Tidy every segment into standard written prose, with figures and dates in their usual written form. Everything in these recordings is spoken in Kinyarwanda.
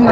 We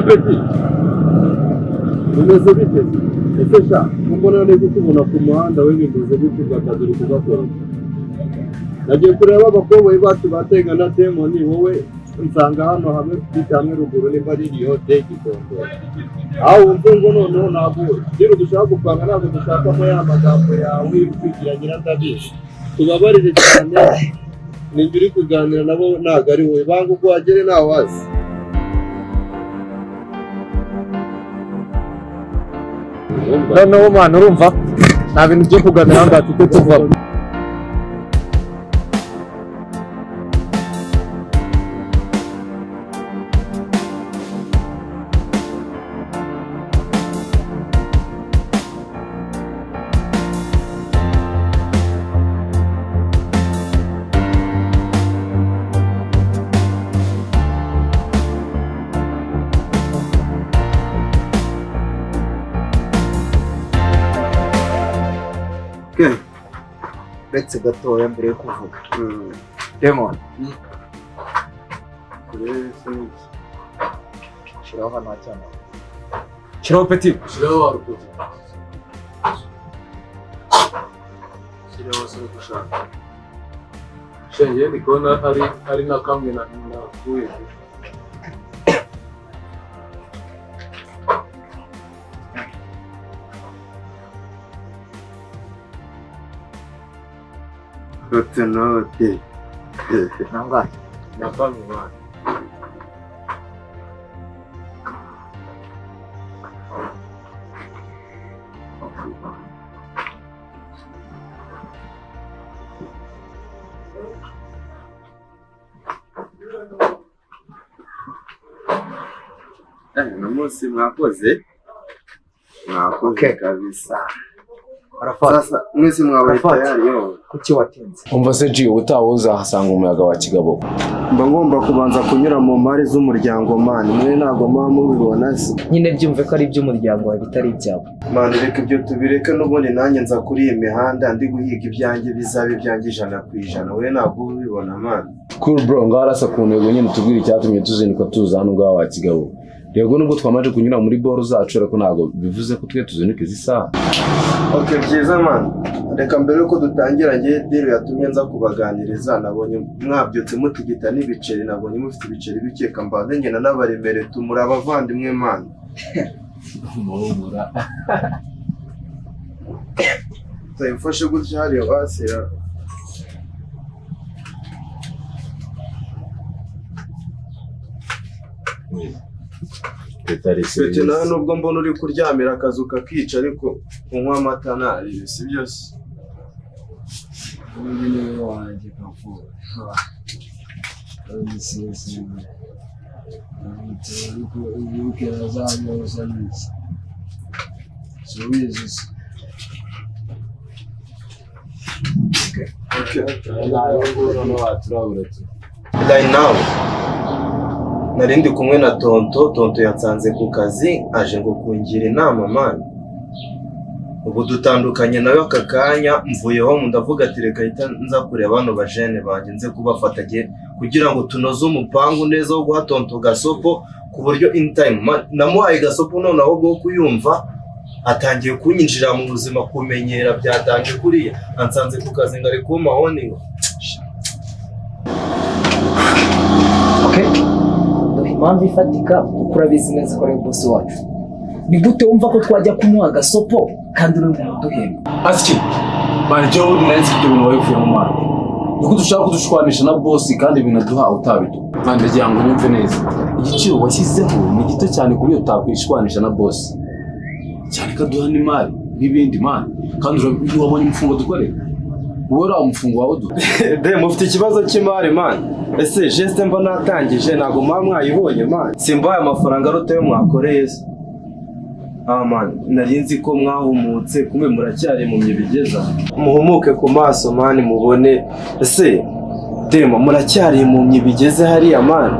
petit umeze bite ese sha kuko none kukubona ku muhanda w'ibinduze bite bwakazuri kugakora nagiye kureba abakoboyi bacu bategana demoni wowe nsanga hano hamwe cyane ruguru ni bari iyo tegikondo aho wumve ngo noneho ntabwo rero dushaka gupanga ntabwo dushaka mo ya magambo yawe kwigira ndabishi tubabarire cyane ningiri kuganira nabo ntago ari wowe banga uko wagere nawe wazi noneho mwana urumva nta bintu byo kuganira ngo atuke tuva uretse gatoya mbere yo kuvuga Demon shiraho hano cyane shiraho petit shiraho warukuze shiraho se gushaka shenge ndikona ari na kamwe na kuye Note nanga nakamwa Namusi mwakoze kabisa arafata mwese mwabaye tayari yo kuki watinze umva se ji utawuza hasanga umuyaga wa kigabo mba ngomba kubanza kunyura mu mari z'umuryango man mwe ntago mubibona se nyine byumve ko ari by'umuryango wawe bitari ibyabo man reka ibyo tubireke n'ubundi nanjye nza kuri iyi mihanda ndi guhiga ibyanjye bizabe ibyanjye 100%. we ntabwo ubibona man cool bro ngarasa ku ntego nyine tubwira icyatumye tuzinduka tuza hano ngaho wa kigabo yego nubwo twamaje kunyura muri boro zacu ariko ntabwo bivuze ko twe tuzinduka izi saha. Okay byiza man reka mbere yuko dutangira ngiye dero yatumye nza kubaganiriza nabonye mwabyutse mutigita n'ibiceri nabonye mufite ibiceri bikeka mbanze ngena n'abaremere tumura abavandimwe man mubura tayifashe gutya hari basira Peti nawe nubwo mbona uri kuryamira akazu kakica ariko unywa amata nariye si byose. Ni wanjye kavuga. Right now narindi kumwe na tonto yatsanze ku kazi aje ngo kungira inama man. Ubu dutandukanye nawe aka kanya mvuyeho ndavuga ati reka hita nza kureba bano bajene banjye nze kubafatagiye kugira ngo tunoze umupangu neza wo guha tonto gasopo ku buryo in time namuhaye gasopo none ahubwo kuyumva atangiye kunyinjira mu buzima kumenyera byatanje kuriya ansanze ku kazi ngari ku mahoni. Okay, impamvu ifatika ukura business ko ari boss wacu. Ni gute wumva ko twajya kumuha gasopo kandi uri mu duhemba? Aski banje uri nzi kibintu wayifuye mu mwana. Nuko dushaka kudushwanisha na boss kandi binaduha utabidu. Kandi ngira ngo nyumve neza. Igiciro washyizeho ni gito cyane kubiyo takwishwanisha na boss. Cyane kaduha ni mali n'ibindi man. Kandi wabonye umufungo dukore. Wora umufungo wawe du. De mufite ikibazo cy'imari man. Ese geste mba natangije nago mwayibonye man. Simbaye amafaranga rote yo mwakoreye. Man, narinzi ko mwahumutse kumbe muracyari mu myibigeza. Muhumuke ku maso man mubone. Ese demo muracyari mu myibigeze hariya man.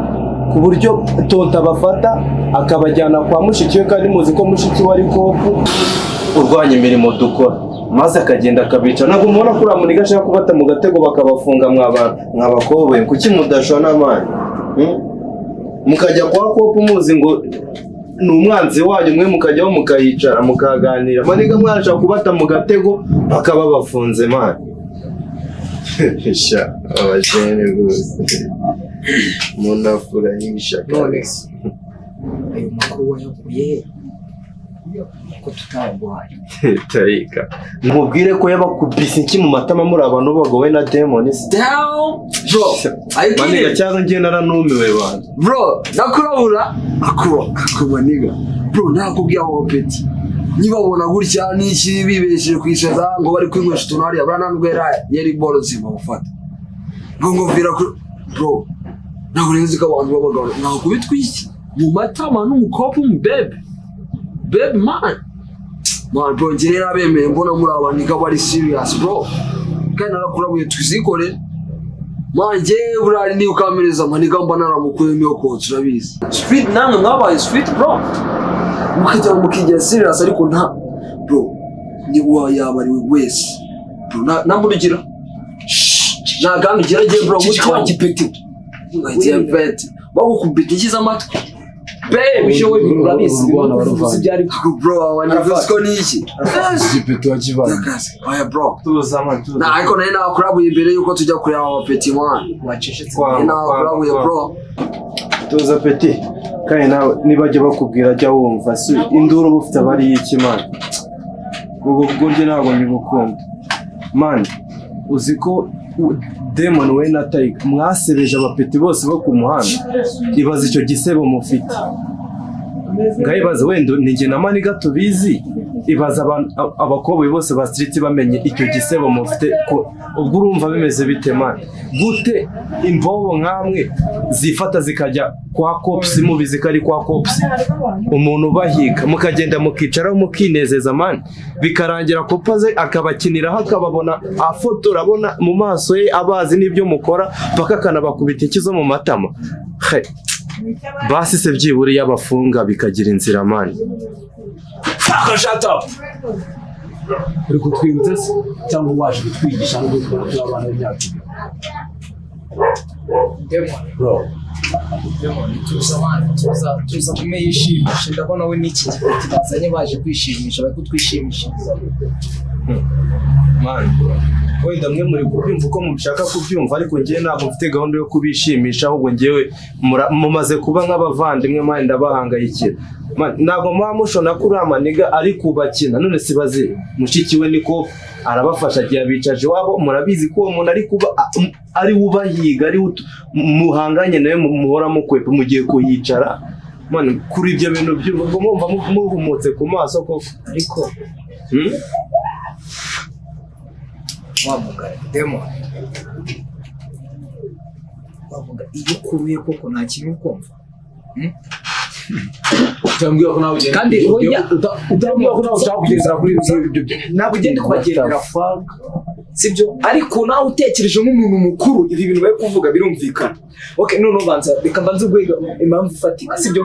Ku buryo tonta bafata akabajyana kwa mushiki we kandi muzi ko mushiki we ari kopu urwanya imirimo dukora. Maze akagenda akabica nago mubona kuri amuniga ashaka kubata mu gatego bakabafunga mwabakoboye kuki mudashona man. Mukajya kwa kopu muzi ngo numwanzi wanyu mwe mukajyaho mukayicara mukaganira maniga mwaje kubata mu gatego bakaba bafunze man. Sha abajene gose munafurahisha kabisa. Ayo makuru wayakuye ko tutarwaye tarika mubwire ko yabakubise iki mu matama muri abantu bagowe na demons down bro. Maniga cyazo ngiye naranumiwe bana bro nakurabura akubaniga bro nakubwiye aho Peti niba ubona gutya n'iki bibesheje kwishaza ngo bari kwinywesha tunari abranandwera yari bolo zima ufata ngo vira bro nakurenze ko abantu babagabo nakubitwiki mu matama n'umukopo mu baby man bro ngira abemeye mbona muri abanika bari serious bro kandi narakurabuye tuzikore manje burari ni ukamereza maniga mba naramukwemeye ko turabizi street namwe mwabaye street bro mukajya mukijya serious ariko nta bro ni yabari wese bro namurugira nagambye bro muti Peti ngagiye Peti bagukubita ikiza amatwi babe showe birabizi byari bro wanivusko niki Peti wakivana aya bro tuzama na ariko nari nakurabuye imbere yuko tujya kuri aba Peti man wacecetse nakurabuye bro tuza Peti kandi nawe nibajye bakubwira jya wumva si induru bufite abari iki man ubwo bwonje ntabwo nyibukunda man. Uziko demon we na Taika mwasebeje abapeti bose bo ku muhanda ibaza icyo gisebo mufite ngayibaza wendo ninge na maniga tubizi ibaza abakoboyi bose ba street bamenye icyo gisebo mufite ubwo urumva bimeze bite man gute imbobo nkamwe zifata zikajya kwa cops mubizi kari kwa cops umuntu bahiga mukagenda mukicara mukinezeza man bikarangira kopaze akabakiniraho akababona afoto urabona mu maso ye abazi n'ibyo mukora paka kanabakubita ikizo mu matama basi se byiburi yabafunga bikagira inzira man. Shut up. Uri kutwibutsa cyangwa waje kutwigisha no gukora abana b'imyaka bro tuza kumeyishimisha ndabona we n'iki gifite bazanye baje kwishimisha bari kutwishimisha man. Wenda mwe muri kubyumva uko mushaka kubyumva ariko ngiye ntabwo mfite gahunda yo kubishimisha ahubwo ngewe mumaze kuba nk'abavandimwe man ndabahangayikira ntabwo mushona kuri amaniga ari kubakina none sibaze mushiki we niko arabafasha giye bicaje wabo murabizi ko umuntu ari kuba ari ubahiga ari muhanganye nawe muhora mukwepe mugiye kuyicara man kuri ibyo bintu by'ubwo mumva muhumutse ku maso koko ariko wavuga demo wavuga iyo kuruye koko nta kintu ukumva utambwira ko nawe ugenda kandi utambwira ko nawe ushaka kugezera kuri ibyo ntabwo ugenda kubagendera sibyo ariko nawe utekereje nk'umuntu mukuru ibi bintu bari kuvuga birumvikana okay none ubanza reka mbanze ubwega impamvu ifatika sibyo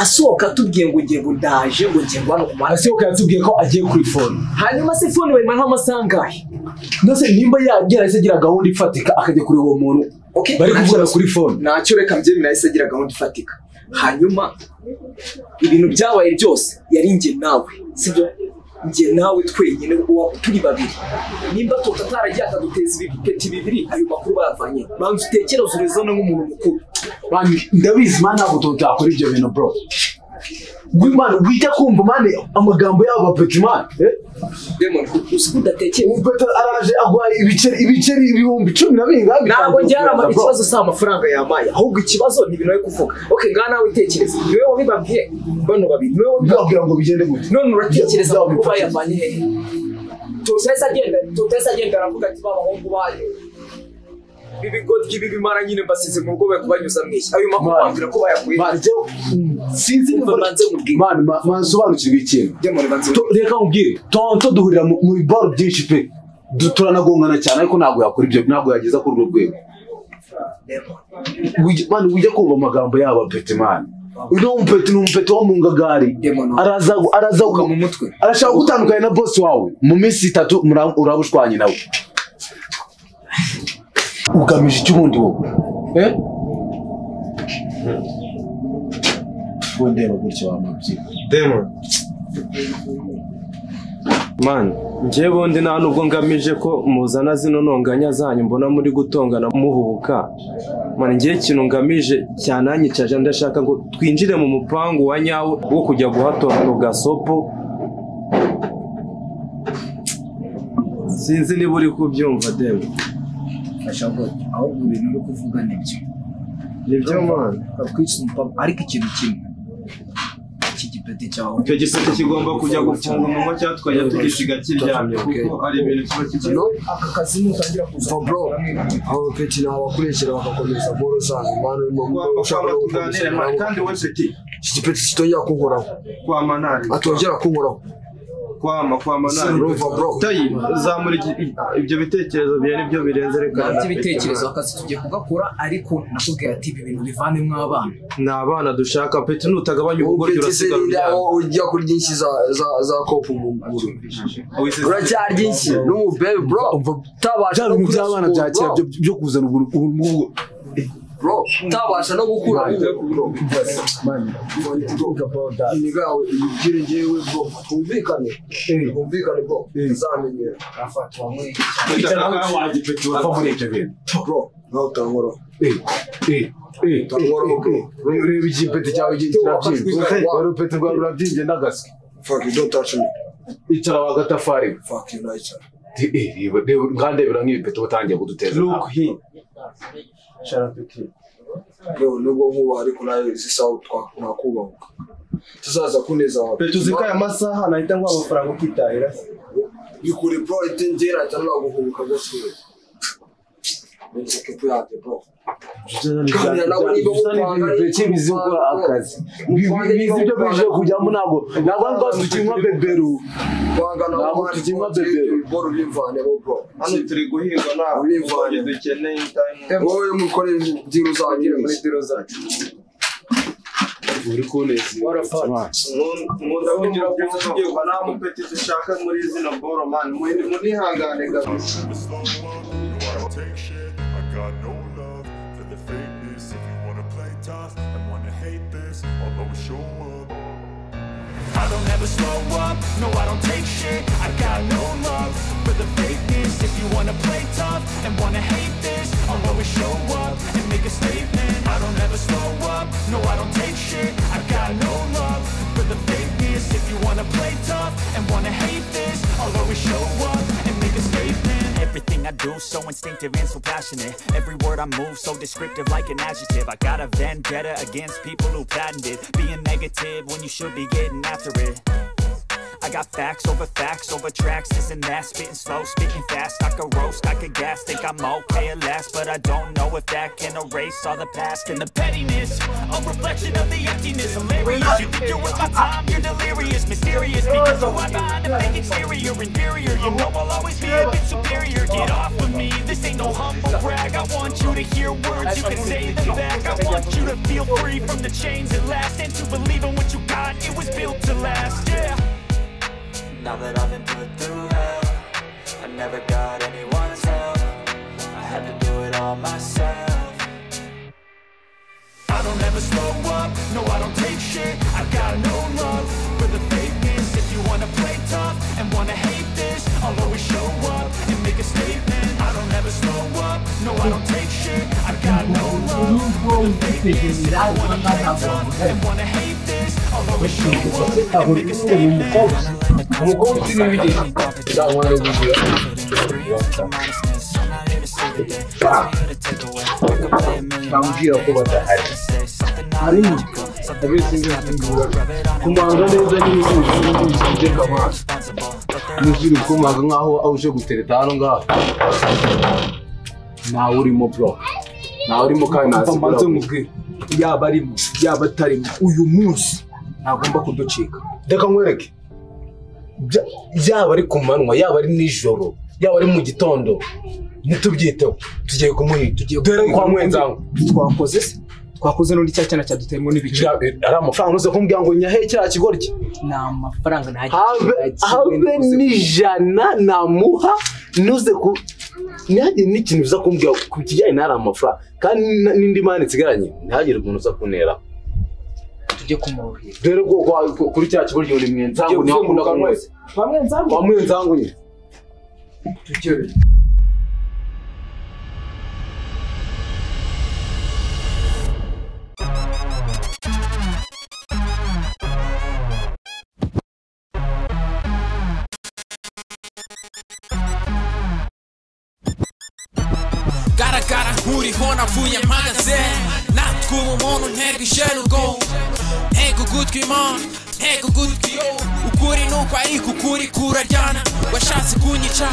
asohoka tubwiye ngo ugiye ndaje ngo ngiye hano ku mwana asohoka yatubwiye ko agiye kuri phone hanyuma se phone wayima nk'amasangahe ndose nimba yagera ise agira gahunda ifatika akajya kuri uwo muntu okay bari kuvuga kuri phone ntacyo reka mbyemera ise agira gahunda ifatika hanyuma ibintu byabaye byose yari nge nawe sibyo nge nawe twenyine turi babiri nimba tutaragiye akaduteza ibipeti bibiri ayo makuru bayavanye banza utekereze urezana nk'umuntu mukuru ndabizi man ntabwo tutakora ibyo bintu bro Wimana wijya kumva mane amagambo yabo bapeti man demon udatekeye ubeta araje agwaye ibiceri ibihumbi 10 na bingabi ntabwo njyara ikibazo sa amafaranga yamaye ahubwo ikibazo ni ibintu yo kuvuga okay ngana nawe utekereza niwe wabibabwiye bano babiri niwe wabwira ngo bigende gute none uratekereza ko bayavanye he tutesa agenda aravuga ati baba bahungu bayo bibigodi bibimara nyine basize mu rwo bakubanyuza mwishya ayo makuru bambwira ko bayakuye baryo sinzi niba banze mubwira man sobanukirwa ikintu reka nkubwire tonto duhurira mu bibaro byinshi pe turanagongana cyane ariko ntabwo yakora ibyo ntabwo yageza kuri urwo rwego man ujya kumva amagambo yaba peti man uno mpeti wo mu ngagari araza mu mutwe arashaka gutandukana na boss wawe mu minsi 3 urabushwanye nawe ugamije icy'ubundi wowe ndeba gutya wamabyi Demon man njye bundi nta nubwo ngamije ko muzana zino ntonganya zanyu mbona muri gutongana muhubuka man njye ikintu ngamije cyananyicaje ndashaka ngo twinjire mu mupangu wa nyawo wo kujya guhatora ku gasopo sinzi niba uri kubyumva Demon ashaka ahubwo ibintu uri kuvuga nibyo man ariko ikintu kimwe igipeti cyawe icyo gipeti kigomba kujya gufunga umunwa cyangwa tukajya tugisiga kiryamye kuko ari ibintu kiba kikino aka kazi nutangira kuza bro aho peti nawe bakurikira bagakomeza boro sana mano mu ushaka kuganira kandi we peti iki gipeti kitongera kunkoraho kwa manari atongera kunkoraho kwa manari tayi zamura ibyo bitekerezo bya nibyo birenze reka ibitekerezo akazi tugiye kugakora ariko nakubwiye ati ibi bintu bivanemo abana na abana dushaka peti nutagabanya ubugoryi urasigara ujya kuri byinshi za kopu mu uracyarya iki n'umubebe bro utabasha no gukura abana byakira byo kuzana ubwo bro utabasha no gukura man nigawe ibigire ngewe bro tumvikane bro uzamenyera afatwa mwe bro nawe utangora ureba igipeti cyawe kirabyimba urupeti rwawe rurabyimbye n'agaswi fuck you don't touch me icara wagatafari fuck you nice ngandebera nk'ibipeti utangiye kuduteza look here sharapeti bro nubwo nkuba ariko nayo zisaho twakubahuka tuzaza kuneza wawe peti uzika aya masaha nahita ngo amafaranga ukitahira bikure bro itengera cyane guhubuka gose Nzi ko yate bro kandi nabo nibo bipeti bizukora akazi bizi byo bije kujyamo ntabwo tukimwa beberu ntabwo tukimwa beberu boro bivane bro hano turi guhinga ntabwo bivanye dukeneye time wowe mukorera diro zagira muri diro zacu uri kunezi nkunda kugira ngo tujye nta mupeti dushaka muri zino boro man munihangane gato got no love for the fakeness. If you wanna play tough and wanna hate this, I'll always show up. I don't ever slow up, no I don't take shit. I got no love for the fakeness. If you wanna play tough and wanna hate this, I'll always show up and make a statement. I don't ever slow up, no I don't take shit. I got no love for the fakeness. If you wanna play tough and wanna hate this, I'll always show up and make a statement. Everything I do so instinctive and so passionate. Every word I move so descriptive like an adjective. I got a vendetta against people who patented being negative when you should be getting after it. I got facts over tracks, this and that. Spitting slow, spitting fast. I could roast, I could gas. Think I'm okay at last, but I don't know if that can erase all the past. And the pettiness, a reflection of the emptiness. Hilarious, you think you're worth my time, you're delirious. Mysterious, because you hide behind a fake exterior. Inferior, you know I'll always be a bit superior. Get off of me, this ain't no humble brag. I want you to hear words, you can say them back. I want you to feel free from the chains at last, and to believe in what you got, it was built to last, yeah. Now that I've been put through hell, I never got anyone's help. I had to do it all myself. I don't ever slow up, no I don't take shit. I've got no love for the fakeness. If you wanna play tough and wanna hate this, I'll always show up and make a statement. I don't ever slow up, no I don't take shit. I've got no love for the fakeness. If you wanna play tough and wanna hate this, I'll always show up and make a statement. kumanga neza n'ibindi kamazi nizuri kumanga nkaho auje gutereta hano ngaho nawe urimo bro nawe urimo kandi nazimanze mubwira yaba arimo yaba atarimo uyu munsi ntagomba kuducika reka nkwereke yaba ari kumanwa yaba ari nijoro yaba ari mu gitondo nitubyiteho tugiye kumuhita dore kwa mwenzangu twakoze n'undi cya cyana cyaduteyemo n'ibice ari amafaranga uze kumbwira ngo nyahe cya kigoryi na amafaranga nta habe n'ijana namuha nuze ku ntihagire n'ikintu uza kumbwira ku kijyanye n'ari amafaranga kandi n'indi mani nsigaranye ntihagire umuntu uza kunera tujye kumuhira dore kuri cya kigoryi ni mwenzangu niho akunda kumwese kwa mwenzangu nyine tujye Garagara nkuriho navuye mpagaze natwe umuntu ntego isherugo ntego gutwi man ntego gutwi ukuri nuko ariko ukuri kuraryana washatse kunyica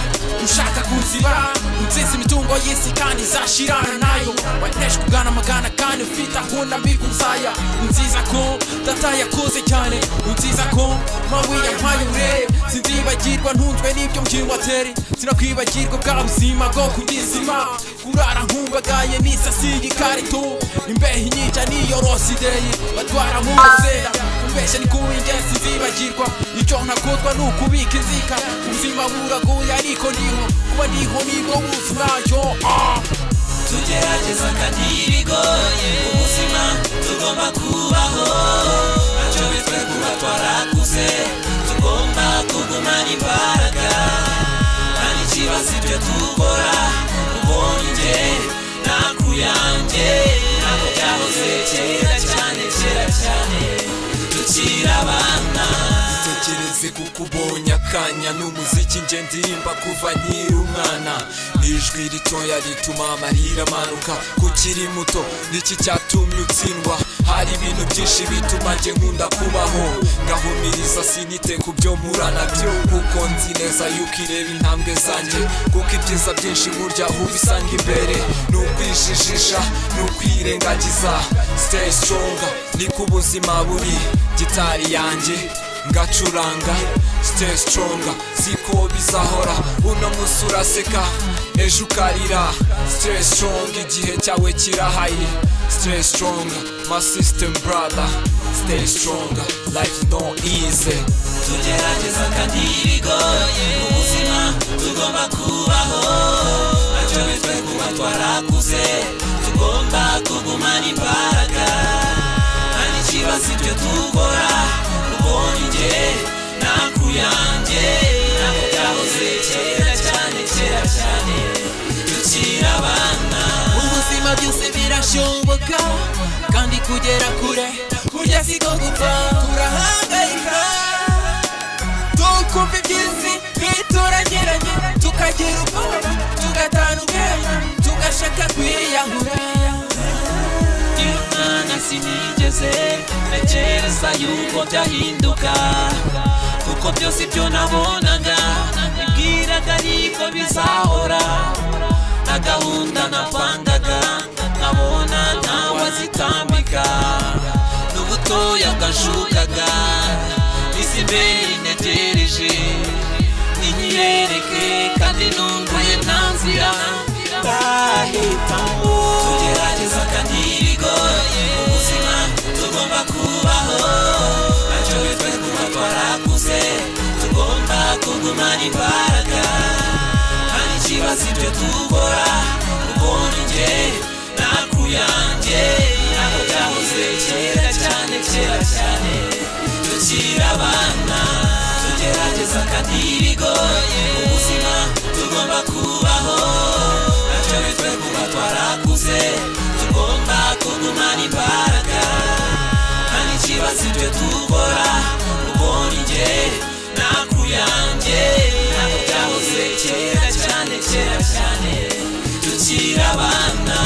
ushaka kunziba unziza imitungo y'isi kandi izashirana nayo wateje kugana amagana kandi ufite akunda mbika umusaya unziza ko data yakoze cyane unziza ko mawiya mpaye urebe sinzibagirwa ntunzwe n'ibyo mbyingwateri sinakwibagirwa bwa buzima bwo kugizima kurara nkumbagaye n'isasi y'ikarito imbehe inyica niyorose ideye batwara mu musenda umbeshe ni kuw'ingenzi zibagirwa icyo ntakozwa ni ukubika inzika ubuzima buragoye ariko ndiho kuba ndiho nibwo buzima yo tugerageza kandi bigoye ubuzima tugomba kubaho ntacyo bitwe kuba twarakuze tugomba kugumana imbaraga kandi ikibazo ibyo dukora ubonye njye nakuyanjye ntabwo byahoze kera cyane tukiri abana tekereze kuko ubonye akanya n'umuziki nge ndirimba kuva nkiri umwana ijwi ritoya rituma amarira amanuka kukiri muto niki cyatumye utsindwa hari ibintu byinshi bituma nge nkunda kubaho ngahumiriza sinite ku byo mpura nabyo kuko nzi neza yuko ireba intambwe zanjye kuko ibyiza byinshi burya ubisanga imbere n'ukwijijisha n'ukwirengagiza stay stronger niko ubuzima buri gitari yanjye ngacuranga stay stronger siko bizahora uno munsi uraseka ejo ukarira stay strong igihe cyawe kirahaye stay stronger my system brother stay stronger life no easy tugerageza kandi bigoye ubuzima tugomba kubaho ntacyo bitwe kuba twarakuze tugomba kugumana imbaraga kandi ikibazo ibyo dukora ubonye njye nakuyanjye ntabwo byahoze kera cyane tukiri abana ubuzima byose birashoboka kandi kugera kure kurya siko gupfa turahangayika tukumva iby'isi biturageranye tukagira ubwoba tugatana ndeka kwiyahura iyo mwana sinigeze ntekereza yuko byahinduka kuko byose ibyo nabonaga bibwiraga ariko bizahora na gahunda napangaga nkabona ntawe azitambika n'ubutoya bwanshukaga isi mbere negereje ninyereke kandi nunguye nta nzira ndahitamo tugerageza kandi bigoye ubuzima tugomba kubaho nacyo bitwe kuba twarakuze tugomba kugumana imbaraga kandi ikibazo ibyo dukora ubona njye nakuyanjye ntabwo byahoze kera cyane tukiri abana tugerageza kandi bigoye ubuzima tugomba kubaho nacyo bitwe kuba twarakuze tugomba kugumana imbaraga kandi ikibazo ibyo dukora ubona njye nakuyanjye ntabwo byahoze kera cyane tukiri abana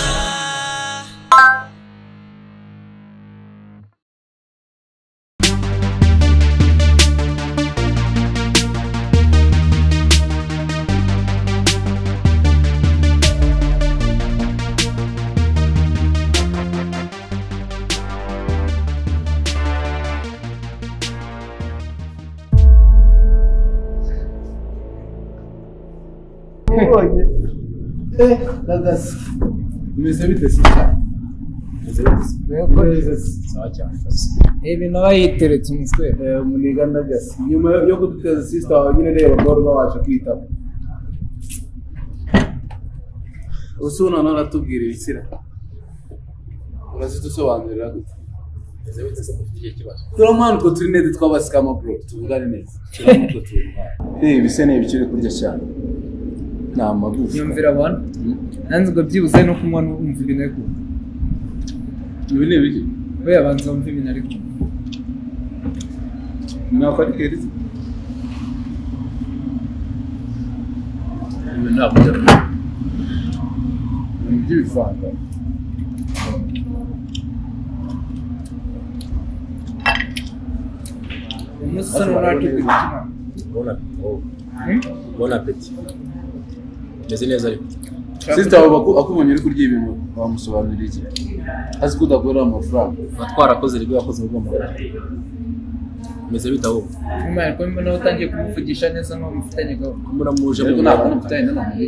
Ndagasi bimeze bite se ibintu aba yiteretse umutwe muniga ndagasi nyuma yo kuduteza sister wawe nyine reba boro babasha kwitaba usuna naratubwira ibisira urazidusobanurira gute turamana ko turi neza twabasikama bro tuvugane neza turamutse turi bise ne bikiri kurya cyane nta magufa yumvira abantu nanze ngo byibuze no kumwa numva ibintu ariko ibi ni ibiki we abanza umva ibintu ariko nako ari kerizi ibi ntabwo ni by'ibifanga umusore uratubwira bon appétit meze neza ariko sister wawe akubonye uri kurya ibintu wamusobanurira iki azi ko udakora amafaranga twarakoze rero yakoze ugomba meze bitaho umwana ko mbona utangiye kumuvugisha neza no mufitanye gaho muramuje ariko ntabwo mufitanye n'amakuru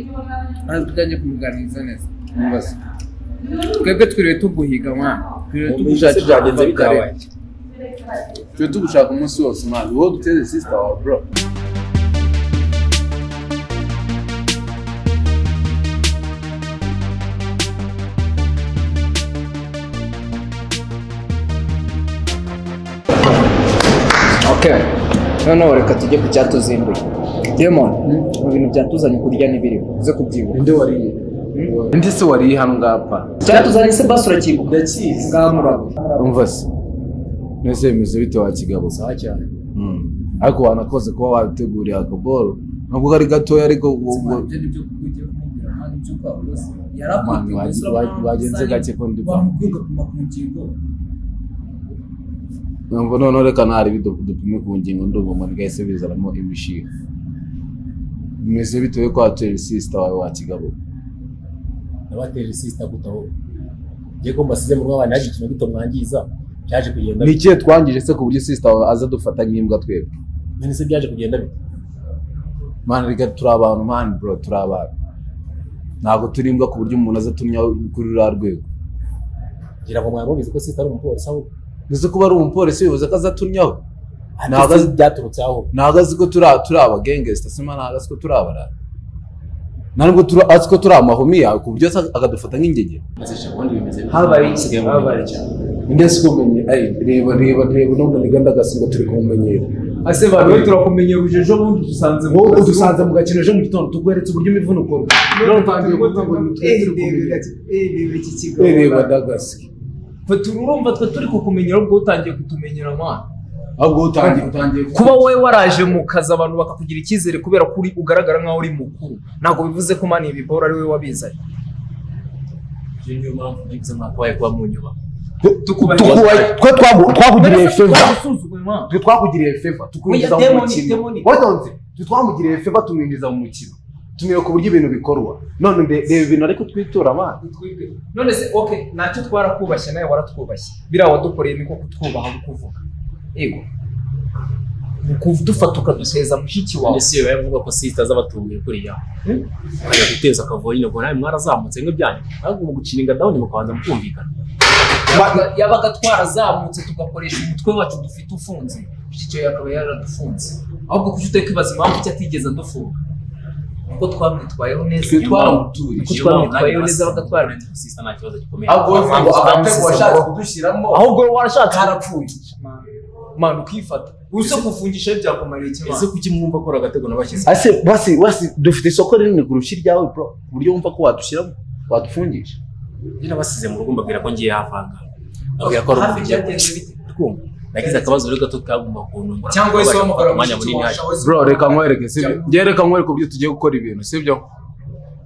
maze tutangiye kumuganiriza neza mbaza twebwe twiriwe tuguhiga mwana twiriwe tugushakira byagenze bitabaye twe tugushaka umunsi wose mwana wowe duteze sister wawe bro Okay. Noneho reka tujye ku cyatuzimbuye. Demon, mu bintu byatuzanye kurya n'ibiri. Uze kubyibuka. Inde wariye? Inde se wariye hano ngapa? Cyatuzanye se basura kibuka. Ndakizi. Ngamurabo. Umva se. Nese bimeze bite wa kigabo? Sawa cyane. Ariko wanakoze kuba wabiteguriye akaboro. Nubwo ari gatoya ariko wagenze gake ko ndi Ngo none reka ntari bidupime ku ngingo ndumva ngahise bizaramo imishiha bimeze bitewe ko atera sister wawe wa kigabo nabatera sister gutaho ngiye ko mbasize mu rwanda naje ikintu gito mwangiza byaje kugenda ni ikihe twangije se ku buryo sister wawe aza dufata nk'imbwa twebwe none se byaje kugenda bite man reka turi abantu man bro turi abantu ntabwo turi imbwa ku buryo umuntu aza tunya kuri rwa rwego ngira ngo mwamubize ko sister ari umupolisi aho Nise kuba ari umupolisi bivuze ko azatunyaho ntabwo byaturutse aho ntabwo azi ko turi aba gangster sima ntabwo azi ko turi abara ntabwo azi ko turi amahumi yawe ku buryo akadufata nk'ingege habaye cyane inde sikumenye reba nubwo niganda gasingo turi kumumenyera ase bantu turakumenyera ujeje bundi dusanze mu gakino ejo mu gitondo tugweretse uburyo imivuno ukora none tangiye kuvuga ngo iki kigo reba dagasi turumva twe turi kukumenyera ubwo utangiye kutumenyera mwana ahubwo utangiye kuba wowe waraje mu kazi abantu bakakugira icyizere kubera ko ugaragara nkaho uri mukuru ntabwo bivuze ko mani ibibora ari we wabizanye iyo niyo mpamvu ngize mwakwaye kuba mu nyubako twakugiriye favor twakugiriye favor tukwinjiza mu mukino watonze twamugiriye favor tumwinjiza mu mukino tumira ku buryo ibintu bikorwa none reba ibintu ariko twitura abana none se okay nacyo twarakubashye nawe waratwubashye biriya wadukoreye niko kutwubaha kuvuga yego dufata ukaduteza mushiki wawe ese yo yavuga ko sister z'abatuye kuri yawe ari guteza akavoye ngo nawe mwarazamutse nk'ibyanyu ahubwo mu guciringa down mukabanza mukumvikana yabaga twarazamutse tugakoresha umutwe wacu dufite ufunze mushiki wawe akaba yaradufunze ahubwo kuki utekibaza impamvu cy'atigeze dufunga kuko twamwitwayeho neza twamwitwayeho neza bagatwara sister nta kibazo gikomeye ahubwo washatse kudushyiramo ahubwo warashatse harapfuye manu ukifata uso kufungisha byakumariye ikibazo ese kuki mwumva ko agatego nabashyize ase basi dufite isoko rinini kurusha iryawe bro buryo wumva ko wadushyiramo wadufungisha njye nabasize mu rugo mbabwira ko ngiye hafanga abwira ko ari umufite twumva nagize akabazo rero gato kagomba kuntu cyangwa ese wamukora umwanya munini bro reka nkwereke sibyo ngiye reka nkwereke uburyo tugiye gukora ibintu sibyo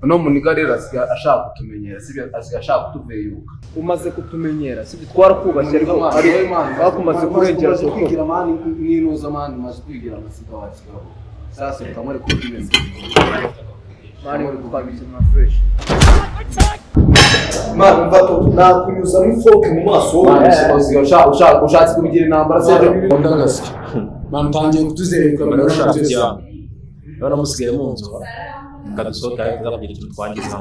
no muniga rero ashaka kutumenyera sibyo ashaka kutuveyuka umaze kutumenyera sibyo twarakubashye ariko ari bakumaze kurengera cyo kwigira mani ninuza mani maze kwigira amasiga wacu sasa ukamwere kubimeze mani uri kubabije na fresh mani mbato nakunyuza mu fork mu maso ushatse kubigira intambara sibyo ndangase mani tangiye kutuzereka bari ushatse cyane bana musigaye mu nzu kadusohoka kazabagira ikintu twangiza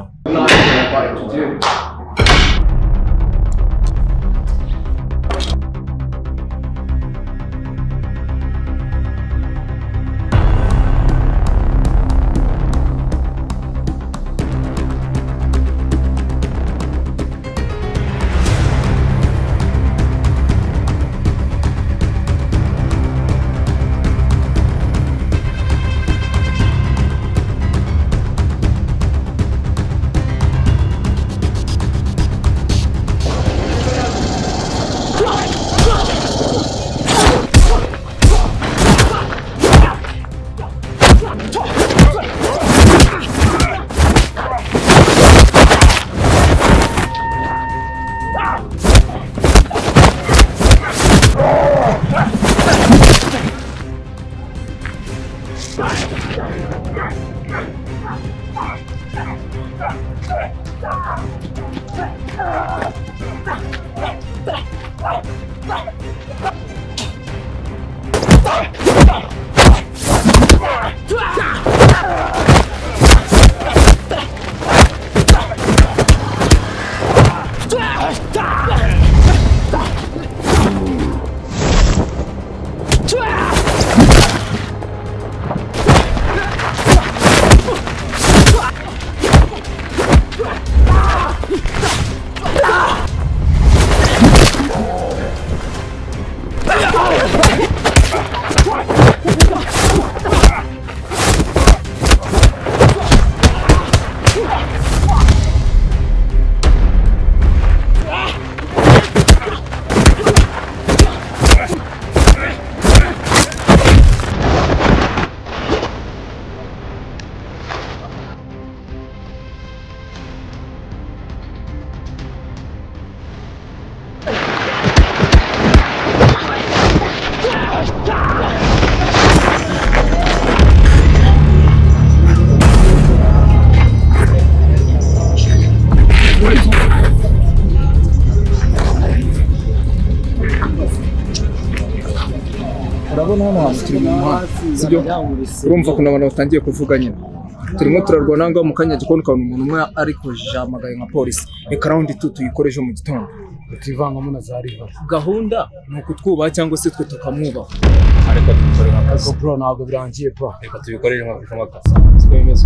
urabona hano hantu turi mu muhanda sibyo urumva ko abantu batangiye kuvuga nyine turimo turarwana ngaho mu kanya gikoni ukabona umuntu umwe ariko jamagaye nka polisi reka rawundi tu tuyikoreshe mu gitondo tutivangamo na za riva gahunda ni ukutwubaha cyangwa se twe tukamwubaha ariko tubikorera akazi bro ntabwo birangiye bro reka tubikorere nk'akazi twemeze